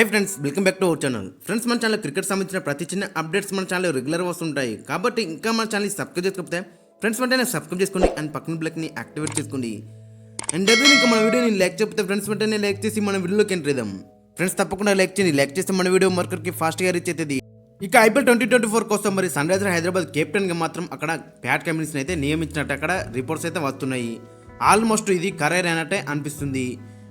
Hi friends, welcome back to our channel. Friends, మన channel cricket సంబంధించిన ప్రతి చిన్న అప్డేట్స్ మన ఛానల్ రెగ్యులర్ వస్తుంటాయి. కాబట్టి ఇంకా మన ఛానల్ సబ్స్క్రైబ్ చేసుకోకపోతే ఫ్రెండ్స్ వెంటనే సబ్స్క్రైబ్ చేసుకోండి అండ్ పక్కన బ్లెక్ని యాక్టివేట్ చేసుకోండి. అండ్ అదే ఇంకా మన వీడియోని లైక్ చెప్తే ఫ్రెండ్స్ వెంటనే లైక్ చేసి మన వీడియోలోకి ఎంటర్ చేద్దాం. ఫ్రెండ్స్ తప్పకుండా లైక్ చేయండి. లైక్ చేస్తే మన వీడియో మరొకరికి ఫాస్ట్గా రీచ్ అవుతుంది. ఇక ఐపీఎల్ 2024 కోసం మరి సన్ రైజర్స్ హైదరాబాద్ కెప్టెన్గా మాత్రం అక్కడ ప్యాట్ కమిన్స్ని అయితే నియమించినట్టు అక్కడ రిపోర్ట్స్ అయితే వస్తున్నాయి. ఆల్మోస్ట్ ఇది ఖరైరు అయినట్టే అనిపిస్తుంది.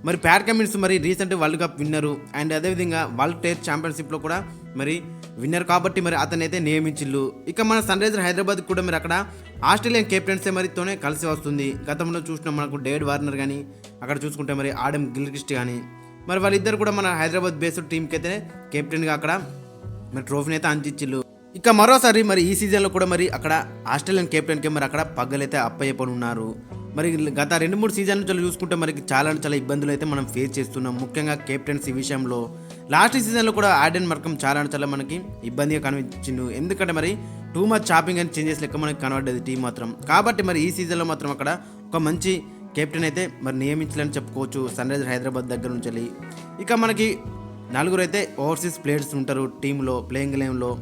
మరి ప్యాట్ కమిన్స్ మరి recent world cup winner and అదేవిధంగా వరల్డ్ టెస్ట్ ఛాంపియన్షిప్లో కూడా మరి విన్నర్ కాబట్టి మరి అతను అయితే నియమించిల్లు. ఇక మన సన్ రైజర్ హైదరాబాద్ కూడా మరి అక్కడ ఆస్ట్రేలియన్ కెప్టెన్సే మరితోనే కలిసి వస్తుంది. గతంలో చూసిన మనకు డేవిడ్ వార్నర్ కానీ అక్కడ చూసుకుంటే మరి ఆడమ్ గిల్క్రిస్ట్ కానీ మరి వాళ్ళిద్దరు కూడా మన హైదరాబాద్ బేస్డ్ టీంకి అయితే కెప్టెన్గా అక్కడ మరి ట్రోఫీని అయితే అందించిల్లు. ఇక మరోసారి మరి ఈ సీజన్లో కూడా మరి అక్కడ ఆస్ట్రేలియన్ కెప్టెన్కి మరి అక్కడ పగ్గలైతే అప్పయ్యపడి ఉన్నారు. మరి గత 2-3 సీజన్ నుంచి చూసుకుంటే మరి చాలా ఇబ్బందులు అయితే మనం ఫేస్ చేస్తున్నాం. ముఖ్యంగా కెప్టెన్సీ విషయంలో లాస్ట్ సీజన్లో కూడా ఆడెన్ మార్కమ్ చాలా మనకి ఇబ్బందిగా కనిపించిండు. ఎందుకంటే మరి too much shopping and changes లెక్క మనకి కనబడ్డది టీం మాత్రం. కాబట్టి మరి ఈ సీజన్లో మాత్రం అక్కడ ఒక మంచి కెప్టెన్ అయితే మరి నియమించాలని చెప్పుకోవచ్చు సన్ రైజర్ హైదరాబాద్ దగ్గర నుంచి. ఇక మనకి 4 అయితే ఓవర్సీస్ ప్లేయర్స్ ఉంటారు టీంలో ప్లేయింగ్ లెవెన్లో.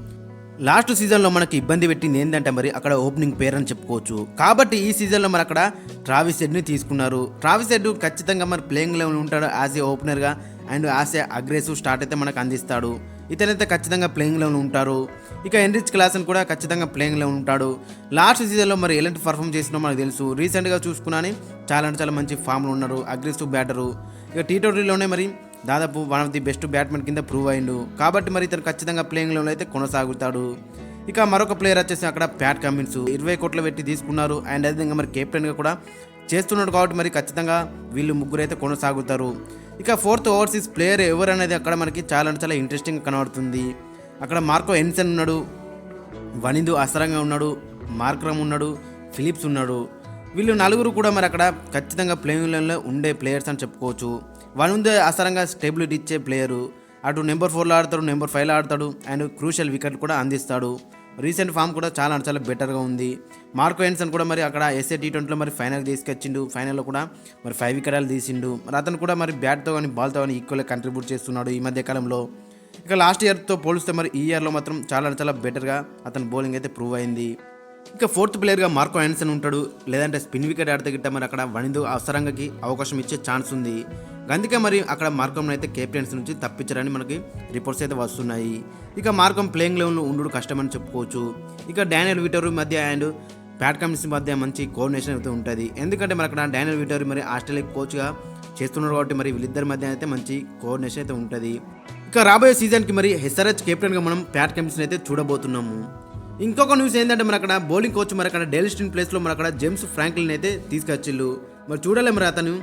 లాస్ట్ సీజన్లో మనకి ఇబ్బంది పెట్టింది ఏంటంటే మరి అక్కడ ఓపెనింగ్ పేర్ అని చెప్పుకోవచ్చు. కాబట్టి ఈ సీజన్లో మరి అక్కడ ట్రావిస్ హెడ్ని తీసుకున్నారు. ట్రావిస్ హెడ్ ఖచ్చితంగా మరి ప్లేయింగ్ లెవెల్ ఉంటాడు యాజ్ ఏ ఓపెనర్గా and as a aggressive start అయితే మనకు అందిస్తాడు. ఇతనైతే ఖచ్చితంగా ప్లేయింగ్ లెవెల్ ఉంటారు. ఇక ఎన్రిచ్ క్లాసన్ కూడా ఖచ్చితంగా ప్లేయింగ్ లెవెల్ ఉంటాడు. లాస్ట్ సీజన్లో మరి ఎలాంటి పర్ఫామ్ చేసినా మనకు తెలుసు. రీసెంట్గా చూసుకున్నాని చాలా మంచి ఫామ్లో ఉన్నారు. Aggressive batter. ఇక టీ20లోనే మరి దాదాపు one of the best batsmen కింద ప్రూవ్ అయిండు. కాబట్టి మరి ఇతను ఖచ్చితంగా ప్లేయింగ్ లెవెల్ అయితే కొనసాగుతాడు. ఇక మరొక ప్లేయర్ వచ్చేసి అక్కడ ప్యాట్ కమిన్స్ 20 కోట్లు పెట్టి తీసుకున్నారు అండ్ అదేవిధంగా మరి కెప్టెన్గా కూడా చేస్తున్నాడు. కాబట్టి మరి ఖచ్చితంగా వీళ్ళు ముగ్గురు అయితే కొనసాగుతారు. ఇక 4th ఓవర్సీస్ ప్లేయర్ ఎవరు అనేది అక్కడ మనకి చాలా ఇంట్రెస్టింగ్ కనబడుతుంది. అక్కడ మార్కో ఎన్సన్ ఉన్నాడు, వనిందు అసరంగా ఉన్నాడు, మార్క్రమ్ ఉన్నాడు, ఫిలిప్స్ ఉన్నాడు. వీళ్ళు 4 కూడా మరి అక్కడ ఖచ్చితంగా ప్లేయింగ్ లెవెల్లో ఉండే ప్లేయర్స్ అని చెప్పుకోవచ్చు. వనిందు అసరంగా స్టెబిలిటీ ఇచ్చే ప్లేయరు. అటు నెంబర్ 4లో ఆడతాడు, నెంబర్ 5లో ఆడతాడు అండ్ క్రూషియల్ వికెట్ కూడా అందిస్తాడు. రీసెంట్ ఫామ్ కూడా చాలా బెటర్గా ఉంది. మార్కో ఎన్సన్ కూడా మరి అక్కడ SA T20లో మరి ఫైనల్ తీసుకొచ్చిండు. ఫైనల్లో కూడా మరి 5 వికెట్లు తీసిండు. మరి అతను కూడా మరి బ్యాట్తో కానీ బాల్తో కానీ ఈక్వల్గా కంట్రిబ్యూట్ చేస్తున్నాడు ఈ మధ్య కాలంలో. ఇక లాస్ట్ ఇయర్తో పోలిస్తే మరి ఈ ఇయర్లో మాత్రం చాలా బెటర్గా అతని బౌలింగ్ అయితే ప్రూవ్ అయింది. ఇక 4th ప్లేయర్గా మార్కో యాన్సన్ ఉంటాడు. లేదంటే స్పిన్ వికెట్ ఆడితే గిట్ట మరి అక్కడ వనిందు అవసరంగాకి అవకాశం ఇచ్చే ఛాన్స్ ఉంది. అందుకే మరి అక్కడ మార్కంను అయితే కెప్టెన్స్ నుంచి తప్పించారని మనకి రిపోర్ట్స్ అయితే వస్తున్నాయి. ఇక మార్కం ప్లేయింగ్ లెవెల్లో ఉండు కష్టమని చెప్పుకోవచ్చు. ఇక డానియల్ విటోరీ మధ్య అండ్ ప్యాట్ కమిన్స్ మధ్య మంచి కోఆర్డినేషన్ అయితే ఉంటుంది. ఎందుకంటే మరి అక్కడ డానియల్ విటోరీ మరి ఆస్ట్రేలియా కోచ్గా చేస్తున్నారు కాబట్టి మరి వీళ్ళిద్దరి మధ్య అయితే మంచి కోఆర్డినేషన్ అయితే ఉంటుంది. ఇక రాబోయే సీజన్కి మరి SRH కెప్టెన్గా మనం ప్యాట్ కమిన్స్ని అయితే చూడబోతున్నాము. ఇంకొక న్యూస్ ఏంటంటే మరి అక్కడ బౌలింగ్ కోచ్ మరి అక్కడ డేల్ స్టీన్ ప్లేస్లో మరి అక్కడ జేమ్స్ ఫ్రాంక్లిన్ అయితే తీసుకొచ్చిల్లు. మరి చూడాలి మరి అతను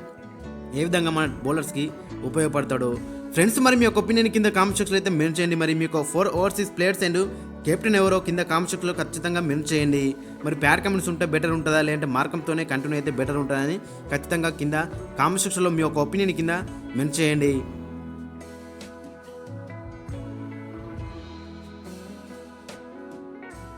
ఏ విధంగా మన బౌలర్స్కి ఉపయోగపడతాడు. ఫ్రెండ్స్, మరి మీ యొక్క ఒపీనియన్ కింద కామెంట్ సెక్షన్లో అయితే మెన్షన్ చేయండి. మరి మీకు 4 ఓవర్సీస్ ప్లేయర్స్ అండ్ కెప్టెన్ ఎవరో కింద కామెంట్ సెక్షన్లో ఖచ్చితంగా మెన్షన్ చేయండి. మరి ప్యాట్ కమిన్స్ ఉంటే బెటర్ ఉంటుందా లేదంటే మార్కంతోనే కంటిన్యూ అయితే బెటర్ ఉంటుందని ఖచ్చితంగా కింద కామెంట్ సెక్షన్లో మీ యొక్క ఒపీనియన్ కింద మెన్షన్ చేయండి.